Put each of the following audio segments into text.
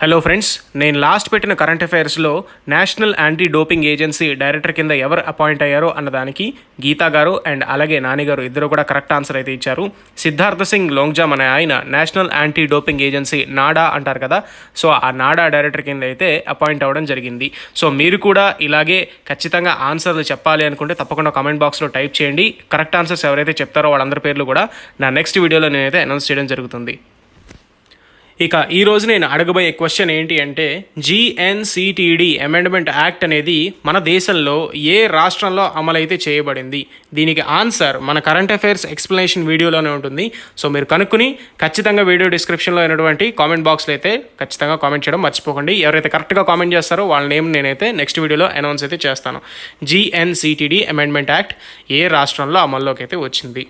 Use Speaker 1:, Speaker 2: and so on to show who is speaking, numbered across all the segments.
Speaker 1: Hello friends, నేను last పెట్టిన current అఫైర్స్లో national anti doping agency director కింద ఎవరు అపాయింట్ అయ్యారో అన్నదానికి గీతా గారు అండ్ అలాగే నాని గారు ఇద్దరు కూడా కరెక్ట్ ఆన్సర్ అయితే ఇచ్చారు. సిద్ధార్థ సింగ్ లోంగ్జామ్ అనే ఆయన నేషనల్ యాంటీ డోపింగ్ ఏజెన్సీ నాడా అంటారు కదా, సో ఆ నాడా డైరెక్టర్ కింద అయితే అపాయింట్ అవ్వడం జరిగింది. సో మీరు కూడా ఇలాగే ఖచ్చితంగా ఆన్సర్లు చెప్పాలి అనుకుంటే తప్పకుండా కామెంట్ బాక్స్లో టైప్ చేయండి. కరెక్ట్ ఆన్సర్స్ ఎవరైతే చెప్తారో వాళ్ళందరి పేర్లు కూడా నా నెక్స్ట్ వీడియోలో నేనైతే అనౌన్స్ చేయడం జరుగుతుంది. ఇక ఈరోజు నేను అడగబోయే క్వశ్చన్ ఏంటి అంటే, జిఎన్సిటిడి అమెండ్మెంట్ యాక్ట్ అనేది మన దేశంలో ఏ రాష్ట్రంలో అమలైతే చేయబడింది? దీనికి ఆన్సర్ మన కరెంట్ అఫైర్స్ ఎక్స్ప్లెనేషన్ వీడియోలోనే ఉంటుంది. సో మీరు కనుక్కుని ఖచ్చితంగా వీడియో డిస్క్రిప్షన్లో అయినటువంటి కామెంట్ బాక్స్లో అయితే ఖచ్చితంగా కామెంట్ చేయడం మర్చిపోకండి. ఎవరైతే కరెక్ట్గా కామెంట్ చేస్తారో వాళ్ళ నేమ్ నేనైతే నెక్స్ట్ వీడియోలో అనౌన్స్ అయితే చేస్తాను. జిఎన్సిటిడి అమెండ్మెంట్ యాక్ట్ ఏ రాష్ట్రంలో అమల్లోకి అయితే వచ్చింది?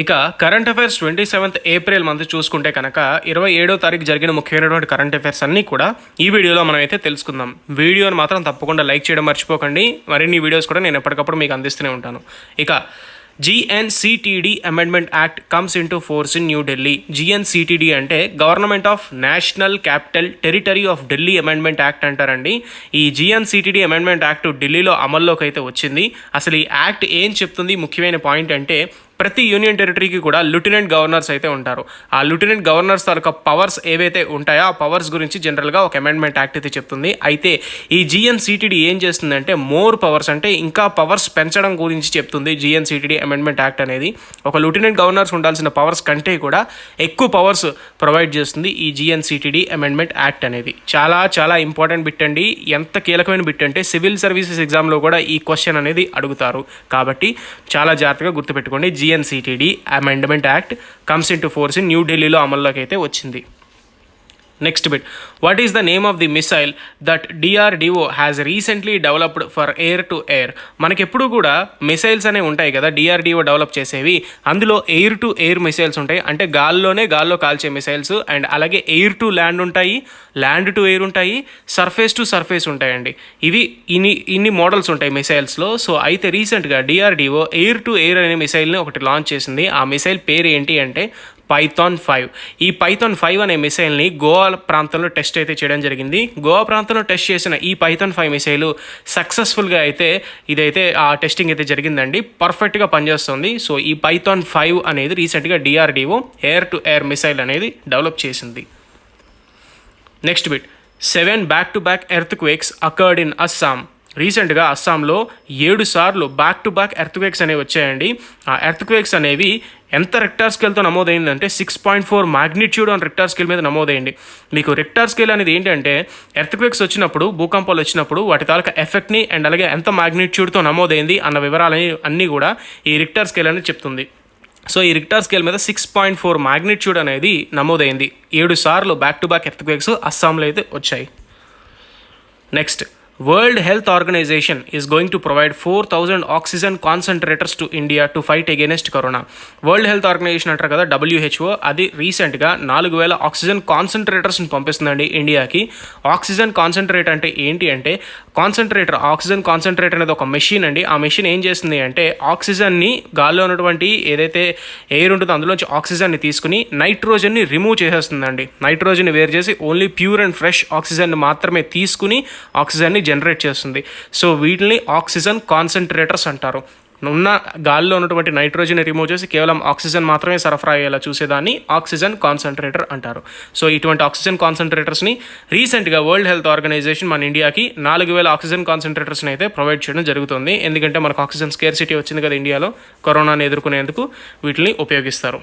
Speaker 1: ఇక current affairs 27th April month చూసుకుంటే కనుక 27వ తారీఖు జరిగిన ముఖ్యమైనటువంటి కరెంట్ అఫైర్స్ అన్నీ కూడా ఈ వీడియోలో మనం అయితే తెలుసుకుందాం. వీడియోని మాత్రం తప్పకుండా లైక్ చేయడం మర్చిపోకండి. మరిన్ని వీడియోస్ కూడా నేను ఎప్పటికప్పుడు మీకు అందిస్తూనే ఉంటాను. ఇక GNCTD amendment act comes into force in new Delhi. GNCTD అంటే government of national capital territory of Delhi amendment act అంటారండి. ఈ GNCTD అమెండ్మెంట్ యాక్ట్ ఢిల్లీలో అమల్లోకి అయితే వచ్చింది. అసలు ఈ యాక్ట్ ఏం చెప్తుంది? ముఖ్యమైన పాయింట్ అంటే, ప్రతి యూనియన్ టెరిటరీకి కూడా లెఫ్టినెంట్ గవర్నర్స్ అయితే ఉంటారు. ఆ లెఫ్టినెంట్ గవర్నర్స్ తాలూకా పవర్స్ ఏవైతే ఉంటాయో ఆ పవర్స్ గురించి జనరల్గా ఒక అమెండ్మెంట్ యాక్ట్ అయితే చెప్తుంది. అయితే ఈ GNCTD ఏం చేస్తుందంటే మోర్ పవర్స్, అంటే ఇంకా పవర్స్ పెంచడం గురించి చెప్తుంది. GNCTD అమెండ్మెంట్ యాక్ట్ అనేది ఒక లెఫ్టినెంట్ గవర్నర్స్ ఉండాల్సిన పవర్స్ కంటే కూడా ఎక్కువ పవర్స్ ప్రొవైడ్ చేస్తుంది ఈ GNCTD అమెండ్మెంట్ యాక్ట్ అనేది. చాలా చాలా ఇంపార్టెంట్ బిట్ అండి. ఎంత కీలకమైన బిట్ అంటే సివిల్ సర్వీసెస్ ఎగ్జామ్లో కూడా ఈ క్వశ్చన్ అనేది అడుగుతారు. కాబట్టి చాలా జాగ్రత్తగా గుర్తుపెట్టుకోండి. GNCTD amendment act comes into force in new ఢిల్లీలో అమల్లోకి అయితే వచ్చింది. Next bit, what is the name of the missile that DRDO has recently developed for air to air? మనకెప్పుడు కూడా మిసైల్స్ అనేవి ఉంటాయి కదా DRDO డెవలప్ చేసేవి. అందులో ఎయిర్ టు ఎయిర్ మిసైల్స్ ఉంటాయి, అంటే గాల్లో కాల్చే మిసైల్స్. అండ్ అలాగే ఎయిర్ టు ల్యాండ్ ఉంటాయి, ల్యాండ్ టు ఎయిర్ ఉంటాయి, సర్ఫేస్ టు సర్ఫేస్ ఉంటాయండి. ఇవి ఇన్ని మోడల్స్ ఉంటాయి మిసైల్స్లో. సో అయితే రీసెంట్గా DRDO ఎయిర్ టు ఎయిర్ అనే మిసైల్ని ఒకటి లాంచ్ చేసింది. ఆ మిసైల్ పేరు ఏంటి అంటే పైథాన్ 5. ఈ పైథాన్ 5 అనే మిసైల్ని గోవా ప్రాంతంలో టెస్ట్ అయితే చేయడం జరిగింది. గోవా ప్రాంతంలో టెస్ట్ చేసిన ఈ పైథాన్ 5 మిసైల్ సక్సెస్ఫుల్గా అయితే ఇదైతే ఆ టెస్టింగ్ అయితే జరిగిందండి. పర్ఫెక్ట్గా పనిచేస్తుంది. సో ఈ పైథాన్ 5 అనేది రీసెంట్గా DRDO air to air missile అనేది డెవలప్ చేసింది. Next bit, 7 back-to-back earthquakes occurred in Assam. రీసెంట్గా అస్సాంలో 7 సార్లు బ్యాక్ టు బ్యాక్ ఎర్త్క్వేక్స్ అనేవి వచ్చాయండి. ఆ ఎర్త్క్వేక్స్ అనేవి ఎంత రెక్టార్ స్కేల్తో నమోదైందంటే 6.4 మాగ్నిట్యూడ్ ఆన్ రెక్టార్ స్కేల్ మీద నమోదైంది. మీకు రెక్టార్ స్కేల్ అనేది ఏంటంటే ఎర్త్క్వేక్స్ వచ్చినప్పుడు, భూకంపాలు వచ్చినప్పుడు వాటి తాలూకా ఎఫెక్ట్ని అండ్ అలాగే ఎంత మాగ్నిట్యూడ్తో నమోదైంది అన్న వివరాలని అన్నీ కూడా ఈ రెక్టార్ స్కేల్ అనేది చెప్తుంది. సో ఈ రిక్టార్ స్కేల్ మీద 6.4 మాగ్నిట్యూడ్ అనేది నమోదైంది. 7 సార్లు బ్యాక్ టు బ్యాక్ ఎర్త్క్వేక్స్ అస్సాంలో అయితే వచ్చాయి. Next, world health organization is going to provide 4,000 oxygen concentrators to India to fight against corona. World health organization అంటారు కదా WHO, అది రీసెంట్గా 4,000 ఆక్సిజన్ కాన్సన్ట్రేటర్స్ని పంపిస్తుందండి ఇండియాకి. ఆక్సిజన్ కాన్సన్ట్రేటర్ అంటే ఏంటి అంటే, ఆక్సిజన్ కాన్సన్ట్రేటర్ అనేది ఒక మెషిన్ అండి. ఆ మెషిన్ ఏం చేస్తుంది అంటే ఆక్సిజన్ని, గాల్లో ఉన్నటువంటి ఏదైతే ఎయిర్ ఉంటుందో అందులోంచి ఆక్సిజన్ని తీసుకుని నైట్రోజన్ని రిమూవ్ చేసేస్తుందండి. నైట్రోజన్ని వేరు చేసి only pure and fresh oxygen మాత్రమే తీసుకుని ఆక్సిజన్ని జనరేట్ చేస్తుంది. సో వీటిని ఆక్సిజన్ కాన్సన్ట్రేటర్స్ అంటారు. ఉన్న గాల్లో ఉన్నటువంటి నైట్రోజన్ రిమూవ్ చేసి కేవలం ఆక్సిజన్ మాత్రమే సరఫరా అయ్యేలా చూసేదాన్ని ఆక్సిజన్ కాన్సన్ట్రేటర్ అంటారు. సో ఇటువంటి ఆక్సిజన్ కాన్సన్ట్రేటర్స్ని రీసెంట్గా వరల్డ్ హెల్త్ ఆర్గనైజేషన్ మన ఇండియాకి 4,000 ఆక్సిజన్ కాన్సన్ట్రేటర్స్ని అయితే ప్రొవైడ్ చేయడం జరుగుతుంది. ఎందుకంటే మనకు ఆక్సిజన్ స్కేర్సిటీ వచ్చింది కదా ఇండియాలో, కరోనాని ఎదుర్కొనేందుకు వీటిని ఉపయోగిస్తారు.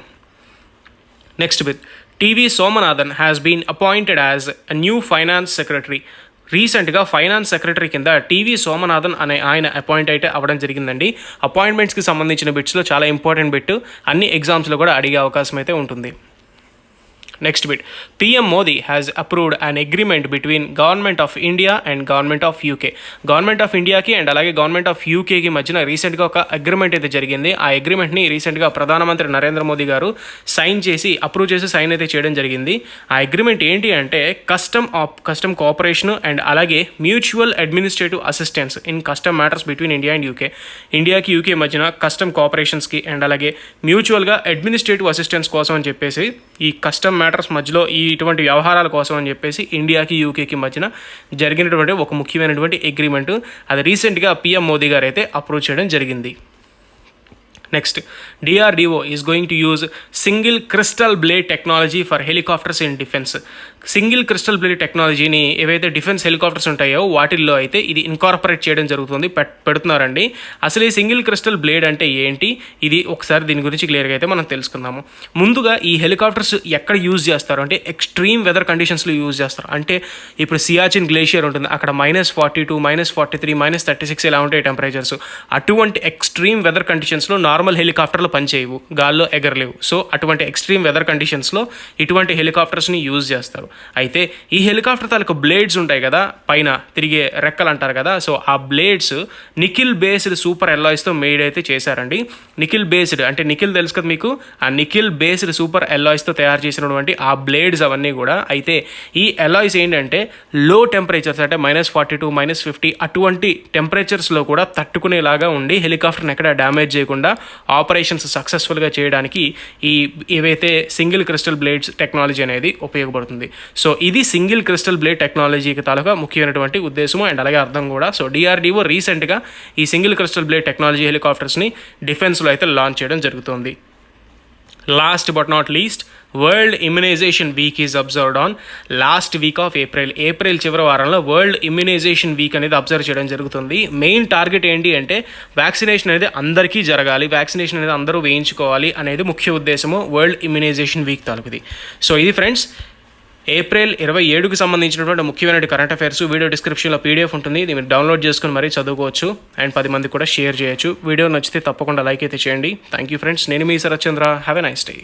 Speaker 1: Next bit, TV Somanathan has been appointed as a new finance secretary. రీసెంట్గా ఫైనాన్స్ సెక్రటరీ కింద టీవీ సోమనాథన్ అనే ఆయన అపాయింట్ అయితే అవ్వడం జరిగిందండి. అపాయింట్మెంట్స్కి సంబంధించిన బిట్స్లో చాలా ఇంపార్టెంట్ బిట్, అన్ని ఎగ్జామ్స్లో కూడా అడిగే అవకాశం అయితే ఉంటుంది. Next bit, PM Modi has approved an agreement between government of India and government of UK. Government of ఇండియాకి అండ్ అలాగే గవర్నమెంట్ ఆఫ్ UKకి మధ్యన రీసెంట్గా ఒక అగ్రిమెంట్ అయితే జరిగింది. ఆ అగ్రిమెంట్ని రీసెంట్గా ప్రధానమంత్రి నరేంద్ర మోదీ గారు అప్రూవ్ చేసి సైన్ అయితే చేయడం జరిగింది. ఆ అగ్రిమెంట్ ఏంటి అంటే కస్టమ్ కోఆపరేషన్ అండ్ అలాగే mutual administrative assistance in custom matters between India and UK. ఇండియాకి UK మధ్యన కస్టమ్ కోఆపరేషన్స్కి అండ్ అలాగే మ్యూచువల్గా అడ్మినిస్ట్రేటివ్ అసిస్టెన్స్ కోసం అని చెప్పేసి ఈ కస్టమ్ మ్యాటర్స్ మధ్యలో ఇటువంటి వ్యవహారాల కోసం అని చెప్పేసి ఇండియాకి యూకేకి మధ్యన జరిగినటువంటి ఒక ముఖ్యమైనటువంటి అగ్రిమెంట్. అది రీసెంట్గా పిఎం మోదీ గారు అయితే అప్రూవ్ చేయడం జరిగింది. Next, DRDO is going to use single crystal blade technology for helicopters in defence. Single crystal blade టెక్నాలజీని ఏవైతే డిఫెన్స్ హెలికాప్టర్స్ ఉంటాయో వాటిల్లో అయితే ఇది ఇన్కార్పొరేట్ చేయడం జరుగుతుంది, పెడుతున్నారండి. అసలు ఈ సింగిల్ క్రిస్టల్ బ్లేడ్ అంటే ఏంటి, ఇది ఒకసారి దీని గురించి క్లియర్గా అయితే మనం తెలుసుకుందాము. ముందుగా ఈ హెలికాప్టర్స్ ఎక్కడ యూజ్ చేస్తారు అంటే ఎక్స్ట్రీమ్ వెదర్ కండిషన్స్లో యూజ్ చేస్తారు. అంటే ఇప్పుడు సియాచిన్ గ్లేషియర్ ఉంటుంది, అక్కడ -42, -43, -36 ఇలా ఉంటాయి టెంపరేచర్స్. అటువంటి ఎక్స్ట్రీమ్ వెదర్ కండిషన్స్లో నార్మల్ హెలికాప్టర్లు పనిచేయవు, గాల్లో ఎగరలేవు. సో అటువంటి ఎక్స్ట్రీమ్ వెదర్ కండిషన్స్లో ఇటువంటి హెలికాప్టర్స్ని యూజ్ చేస్తారు. అయితే ఈ హెలికాప్టర్ తాలూకు బ్లేడ్స్ ఉంటాయి కదా, పైన తిరిగే రెక్కలు అంటారు కదా, సో ఆ blades nickel based super ఎల్లాయిస్తో made అయితే చేశారండి. నికిల్ బేస్డ్ అంటే నికిల్ తెలుసు కదా మీకు, ఆ నికిల్ బేస్డ్ సూపర్ ఎల్లాయిస్తో తయారు చేసినటువంటి ఆ బ్లేడ్స్ అవన్నీ కూడా. అయితే ఈ ఎల్లాయిస్ ఏంటంటే లో టెంపరేచర్స్ అంటే -42, -50 అటువంటి టెంపరేచర్స్లో కూడా తట్టుకునేలాగా ఉండి హెలికాప్టర్ని ఎక్కడ డ్యామేజ్ చేయకుండా ఆపరేషన్స్ సక్సెస్ఫుల్గా చేయడానికి ఈ ఏవైతే సింగిల్ క్రిస్టల్ బ్లేడ్స్ టెక్నాలజీ అనేది ఉపయోగపడుతుంది. సో ఇది సింగిల్ క్రిస్టల్ బ్లేడ్ టెక్నాలజీకి తాలూకా ముఖ్యమైనటువంటి ఉద్దేశము అండ్ అలాగే అర్థం కూడా. సో DRDO రీసెంట్గా ఈ సింగిల్ క్రిస్టల్ బ్లేడ్ టెక్నాలజీ హెలికాప్టర్స్ని డిఫెన్స్లో అయితే లాంచ్ చేయడం జరుగుతుంది. Last but not least, world immunization week is observed on last week of April చివరి వారంలో వరల్డ్ ఇమ్యునైజేషన్ వీక్ అనేది అబ్జర్వ్ చేయడం జరుగుతుంది. మెయిన్ టార్గెట్ ఏంటి అంటే వ్యాక్సినేషన్ అనేది అందరికీ జరగాలి, వ్యాక్సినేషన్ అనేది అందరూ వేయించుకోవాలి అనేది ముఖ్య ఉద్దేశము వరల్డ్ ఇమ్యునైజేషన్ వీక్ తాలూకుది. సో ఇది ఫ్రెండ్స్ ఏప్రిల్ 27కి సంబంధించినటువంటి ముఖ్యమైన కరెంట్ అఫైర్స్. వీడియో డిస్క్రిప్షన్లో PDF ఉంటుంది, ఇది మీరు డౌన్లోడ్ చేసుకుని మరీ చదువుకోవచ్చు అండ్ 10 మందికి కూడా షేర్ చేయొచ్చు. వీడియో నచ్చితే తప్పకుండా లైక్ అయితే చేయండి. థ్యాంక్ యూ ఫ్రెండ్స్, నేను మీ శరత్ చంద్ర. Have a nice day.